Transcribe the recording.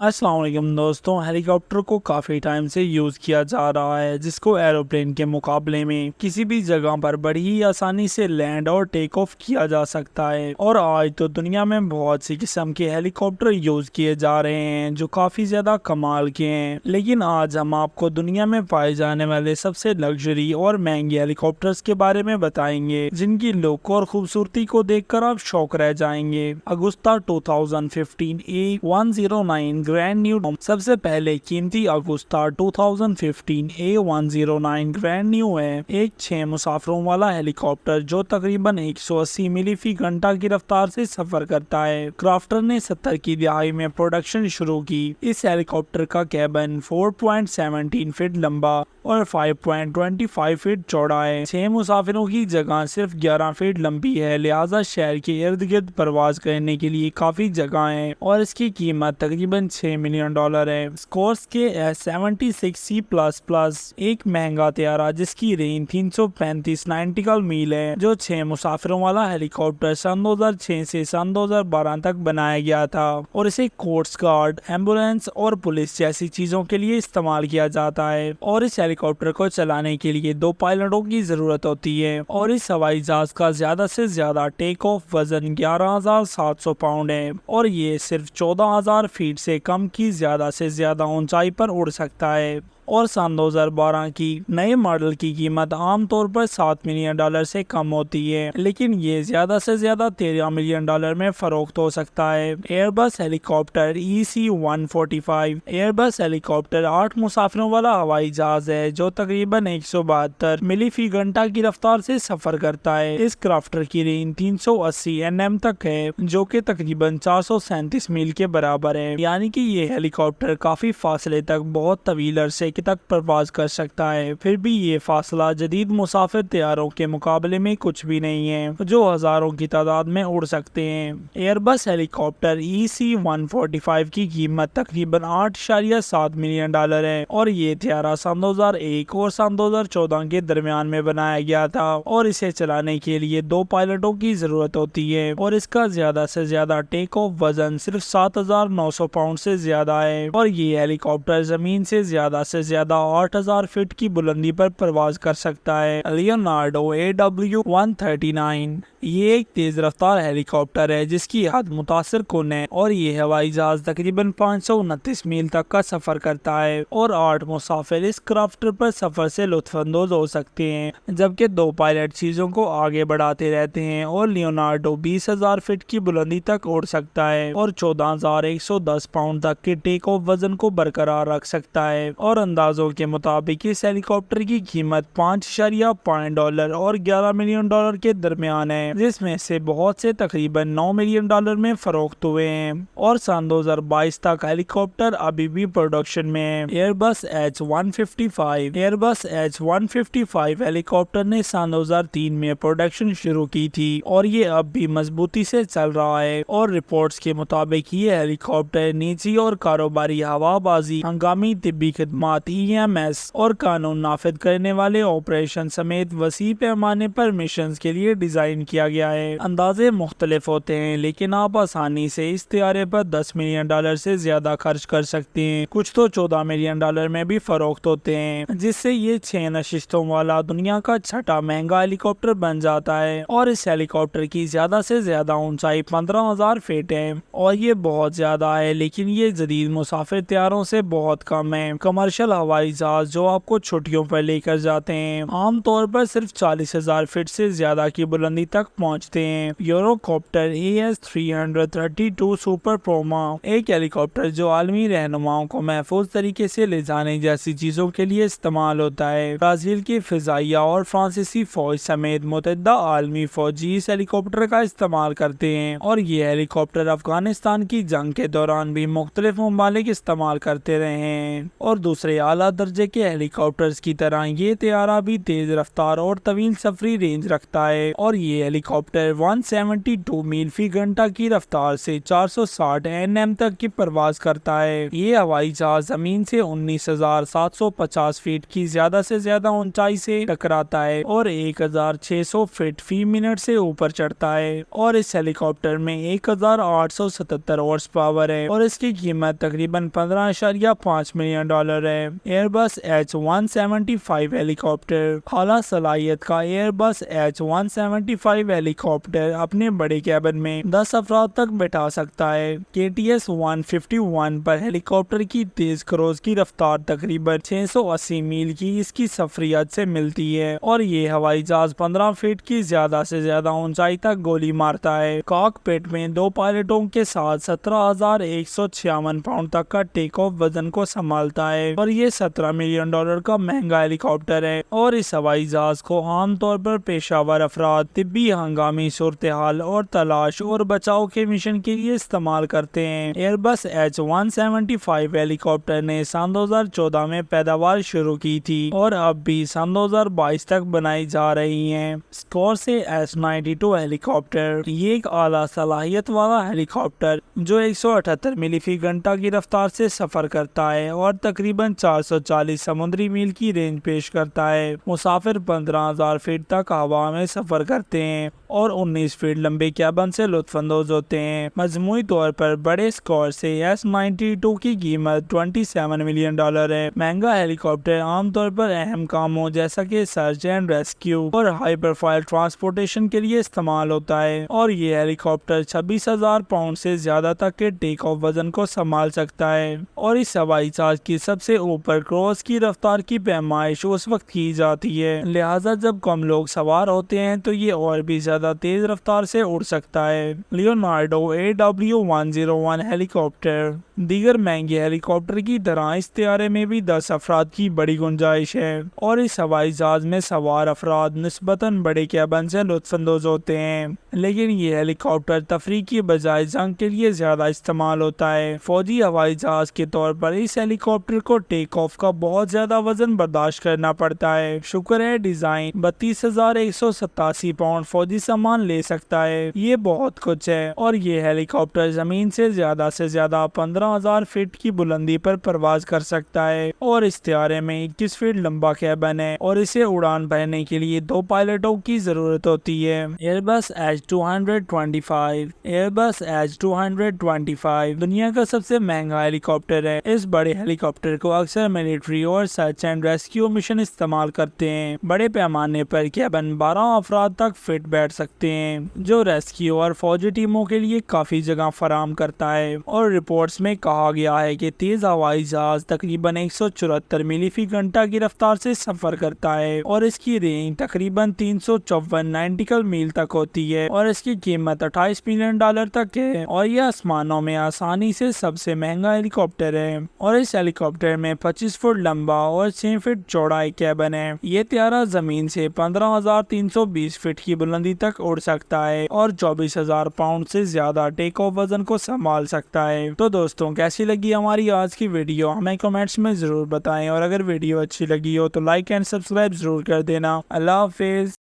अस्सलाम वालेकुम दोस्तों। हेलीकॉप्टर को काफ़ी टाइम से यूज़ किया जा रहा है, जिसको एरोप्लेन के मुकाबले में किसी भी जगह पर बड़ी ही आसानी से लैंड और टेक ऑफ किया जा सकता है। और आज तो दुनिया में बहुत सी किस्म के हेलीकॉप्टर यूज़ किए जा रहे हैं जो काफ़ी ज़्यादा कमाल के हैं। लेकिन आज हम आपको दुनिया में पाए जाने वाले सबसे लग्जरी और महंगे हेलीकॉप्टर्स के बारे में बताएंगे, जिनकी लुक और खूबसूरती को देखकर आप शौक रह जाएंगे। Agusta 2015 A109 grand new. सबसे पहले कीमती अगुस्ता 2015 A109 ग्रैंड न्यू है, एक 6 मुसाफिरों वाला हेलीकॉप्टर जो तकरीबन 180 मील फी घंटा की रफ्तार से सफर करता है। क्राफ्टर ने 70 की दहाई में प्रोडक्शन शुरू की। इस हेलीकॉप्टर का कैबिन 4.17 फीट लंबा और 5.25 फीट चौड़ा है। 6 मुसाफिरों की जगह सिर्फ 11 फीट लंबी है, लिहाजा शहर के इर्द गिर्द परवाज करने के लिए काफी जगह है। और इसकी कीमत तकरीबन $6 मिलियन है। स्कोर्स के S76C++ एक महंगा तैयारा जिसकी रेंज 335 नॉटिकल मील है, जो 6 मुसाफिरों वाला हेलीकॉप्टर सन 2006 से सन 2012 तक बनाया गया था। और इसे कोस्ट गार्ड, एम्बुलेंस और पुलिस जैसी चीजों के लिए इस्तेमाल किया जाता है। और इस हेलीकॉप्टर को चलाने के लिए 2 पायलटों की जरूरत होती है। और इस हवाई जहाज का ज्यादा से ज्यादा टेक ऑफ वजन 11,700 पाउंड है, और ये सिर्फ 14,000 फीट से कम की ज्यादा से ज्यादा ऊंचाई पर उड़ सकता है। और सन 2012 की नए मॉडल की कीमत आमतौर पर $7 मिलियन से कम होती है, लेकिन ये ज्यादा से ज्यादा $13 मिलियन में फरोख्त हो सकता है। Airbus helicopter EC-145 Airbus helicopter 8 मुसाफिरों वाला हवाई जहाज है जो तकरीबन 172 मील फी घंटा की रफ्तार से सफर करता है। इस क्राफ्टर की रेंज 380 nm तक है, जो कि तकरीबन 437 मील के बराबर है। यानी कि ये हेलीकॉप्टर काफी फासले तक बहुत तवील अरसे तक परवाज कर सकता है। फिर भी ये फासला जदीद मुसाफिर तैयारों के मुकाबले में कुछ भी नहीं है, जो हजारों की तादाद में उड़ सकते हैं। एयरबस हेलीकॉप्टर EC-145 की कीमत तकरीबन $8.7 मिलियन है, और ये तैयारा सन 2001 और सन 2014 के दरमियान में बनाया गया था। और इसे चलाने के लिए 2 पायलटों की जरूरत होती है, और इसका ज्यादा से ज्यादा टेक ऑफ वजन सिर्फ 7,900 पाउंड से ज्यादा है। और ये हेलीकॉप्टर जमीन से ज्यादा 8,000 फीट की बुलंदी पर परवाज कर सकता है। लियोनार्डो AW139 ये एक तेज रफ्तार हेलीकॉप्टर है जिसकी हद मुतासिर कुन है, और ये हवाई जहाज तकरीबन 529 मील तक का सफर करता है। और 8 मुसाफिर इस क्राफ्टर पर सफर से लुत्फानंदोज हो सकते हैं, जबकि 2 पायलट चीजों को आगे बढ़ाते रहते हैं। और लियोनार्डो 20,000 फीट की बुलंदी तक उड़ सकता है और 14,110 पाउंड तक के टेक ऑफ वजन को बरकरार रख सकता है। और अंदाजों के मुताबिक इस हेलीकॉप्टर की कीमत $5.5 और $11 मिलियन के दरमियान है, जिसमें से बहुत से तकरीबन $9 मिलियन में फरोख्त हुए हैं। और सन 2022 तक हेलीकॉप्टर अभी भी प्रोडक्शन में है। एयरबस H155 हेलीकॉप्टर ने सन 2003 में प्रोडक्शन शुरू की थी, और ये अब भी मजबूती से चल रहा है। और रिपोर्ट्स के मुताबिक ये हेलीकॉप्टर निजी और कारोबारी हवाबाजी, हंगामी तिब्बी खिदमात, EMS और कानून नाफिद करने वाले ऑपरेशन समेत वसी पैमाने पर मिशन के लिए डिजाइन किया गया है। अंदाजे मुख्तलिफ होते हैं, लेकिन आप आसानी से इस तैयारे पर $10 मिलियन से ज्यादा खर्च कर सकते हैं। कुछ तो $14 मिलियन में भी फरोख्त होते हैं, जिससे ये 6 नशिस्तों वाला दुनिया का छठा महंगा हेलीकॉप्टर बन जाता है। और इस हेलीकॉप्टर की ज्यादा से ज्यादा ऊंचाई 15,000 फीट है, और ये बहुत ज्यादा है, लेकिन ये जदीद मुसाफिर तैयारों से बहुत कम है। कमर्शियल हवाई जहाज जो आपको छुट्टियों पर लेकर जाते हैं आमतौर पर सिर्फ 40,000 फीट से ज्यादा की बुलंदी तक पहुंचते हैं। यूरोकॉप्टर AS332 सुपर प्रोमा एक हेलीकॉप्टर जो आलमी रहनुमाओं को महफूज तरीके से ले जाने जैसी चीजों के लिए इस्तेमाल होता है। ब्राजील की फिजाइया और फ्रांसीसी फौज समेत मुतहदा आलमी फौजी इस हेलीकॉप्टर का इस्तेमाल करते हैं, और ये हेलीकॉप्टर अफगानिस्तान की जंग के दौरान भी मुख्तलिफ ममालिक इस्तेमाल करते रहे हैं। और दूसरे اعلیٰ درجے کے ہیلی کاپٹرز کی طرح یہ طیارہ بھی تیز رفتار اور طویل سفری رینج رکھتا ہے، اور یہ ہیلی کاپٹر 172 میل فی گھنٹہ کی رفتار سے 460 NM تک کی پرواز کرتا ہے۔ یہ ہوائی جہاز زمین سے 19,750 فٹ کی زیادہ سے زیادہ اونچائی سے ٹکراتا ہے اور 1,600 فٹ فی منٹ سے اوپر چڑھتا ہے، اور اس ہیلی کاپٹر میں 1,877 ہارس پاور ہے اور اس کی قیمت تقریباً $15.5 ملین ہے۔ ایئر بس H-175 ہیلی کاپٹر اعلیٰ صلاحیت کا ایئر بس H-175 ہیلی کاپٹر اپنے بڑے کیبن میں 10 افراد تک بٹھا سکتا ہے۔ KTS-151 پر ہیلی کاپٹر کی تیز کروز کی رفتار تقریباً 680 میل کی اس کی سفریت سے ملتی ہے، اور یہ ہوائی جہاز 15 فٹ کی زیادہ سے زیادہ اونچائی تک گولی مارتا ہے۔ کاک پٹ میں 2 پائلٹوں کے ساتھ 17,156 پاؤنڈ تک کا ٹیک آف وزن کو سنبھالتا ہے، اور یہ $17 ملین کا مہنگا ہیلی کاپٹر ہے، اور اس ہوائی جہاز کو عام طور پر پیشہ ور افراد طبی ہنگامی صورتحال اور تلاش اور بچاؤ کے مشن کے لیے استعمال کرتے ہیں۔ ایئر بس H-175 ہیلی کاپٹر نے سن 2014 میں پیداوار شروع کی تھی اور اب بھی سن 2022 تک بنائی جا رہی ہیں۔ اسکورسے S-92 ہیلی کاپٹر یہ ایک اعلیٰ صلاحیت والا ہیلی کاپٹر جو 178 میل فی گھنٹہ کی رفتار سے سفر کرتا ہے اور تقریباً 440 سمندری میل کی رینج پیش کرتا ہے۔ مسافر 15,000 فٹ تک ہوا میں سفر کرتے ہیں اور 19 فٹ لمبے کیبن سے لطف اندوز ہوتے ہیں۔ مجموعی طور پر بڑے اسکور سے S-92 کی قیمت $27 ملین ہے۔ مہنگا ہیلی کاپٹر عام طور پر اہم کاموں جیسا کہ سرچ اینڈ ریسکیو اور ہائی پروفائل ٹرانسپورٹیشن کے لیے استعمال ہوتا ہے، اور یہ ہیلی کاپٹر 26,000 پاؤنڈ سے زیادہ تک کے ٹیک آف وزن کو سنبھال سکتا ہے، اور اس ہوائی جہاز کی سب سے اوپر کروز کی رفتار کی پیمائش اس وقت کی جاتی ہے، لہٰذا جب کم لوگ سوار ہوتے ہیں تو یہ اور بھی زیادہ تیز رفتار سے اڑ سکتا ہے۔ لیونارڈو AW101 ہیلی کاپٹر دیگر مہنگے ہیلی کاپٹر کی طرح اس طیارے میں بھی 10 افراد کی بڑی گنجائش ہے، اور اس ہوائی جہاز میں سوار افراد نسبتاً بڑے کیبن سے لطف اندوز ہوتے ہیں، لیکن یہ ہیلی کاپٹر تفریح کی بجائے جنگ کے لیے زیادہ استعمال ہوتا ہے۔ فوجی ہوائی جہاز کے طور پر اس ہیلی کاپٹر کو ٹیک آف کا بہت زیادہ وزن برداشت کرنا پڑتا ہے، شکر ہے ڈیزائن 32,187 پاؤنڈ فوجی سامان لے سکتا ہے۔ یہ بہت کچھ ہے، اور یہ ہیلی کاپٹر زمین سے زیادہ 15,000 فٹ کی بلندی پر پرواز کر سکتا ہے، اور اس طیارے میں 21 فٹ لمبا کیبن ہے اور اسے اڑان بھرنے کے لیے 2 پائلٹوں کی ضرورت ہوتی ہے۔ ایئر بس H-225 دنیا کا سب سے مہنگا ہیلی کاپٹر ہے۔ اس بڑے ہیلی کاپٹر کو اکثر ملٹری اور سرچ اینڈ ریسکیو مشن استعمال کرتے ہیں۔ بڑے پیمانے پر کیبن 12 افراد تک فٹ بیٹھ سکتے ہیں، جو ریسکیو اور فوجی ٹیموں کے لیے کافی جگہ فراہم کرتا ہے، اور رپورٹس میں کہا گیا ہے کہ تیز ہوائی جہاز تقریباً 174 میل فی گھنٹہ کی رفتار سے سفر کرتا ہے، اور اس کی رینج تقریباً 354 ناٹیکل میل تک ہوتی ہے، اور اس کی قیمت $28 ملین تک ہے، اور یہ آسمانوں میں آسانی سے سب سے مہنگا ہیلی کاپٹر ہے، اور اس ہیلی کاپٹر میں 25 فٹ لمبا اور 6 فٹ چوڑا ایک کیبن ہے۔ یہ طیارہ زمین سے 15,320 فٹ کی بلندی تک اڑ سکتا ہے اور 24,000 پاؤنڈ سے زیادہ ٹیک آف وزن کو سنبھال سکتا ہے۔ تو دوستوں، کیسی لگی ہماری آج کی ویڈیو ہمیں کمنٹس میں ضرور بتائیں، اور اگر ویڈیو اچھی لگی ہو تو لائک اینڈ سبسکرائب ضرور کر دینا۔ اللہ حافظ۔